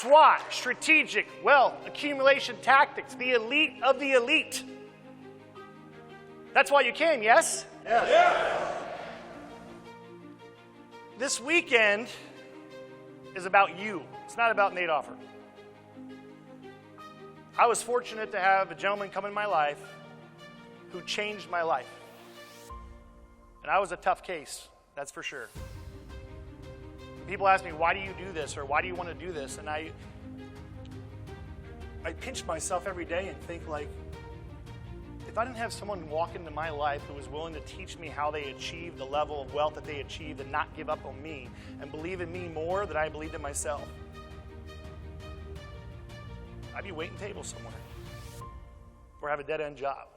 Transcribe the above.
SWAT, strategic wealth accumulation tactics, the elite of the elite. That's why you came, yes? Yes. Yeah. This weekend is about you. It's not about Nate Offer. I was fortunate to have a gentleman come in my life who changed my life. And I was a tough case, that's for sure. People ask me, why do you do this, or why do you want to do this? And I pinch myself every day and think, like, if I didn't have someone walk into my life who was willing to teach me how they achieved the level of wealth that they achieved and not give up on me and believe in me more than I believed in myself, I'd be waiting tables somewhere or have a dead-end job.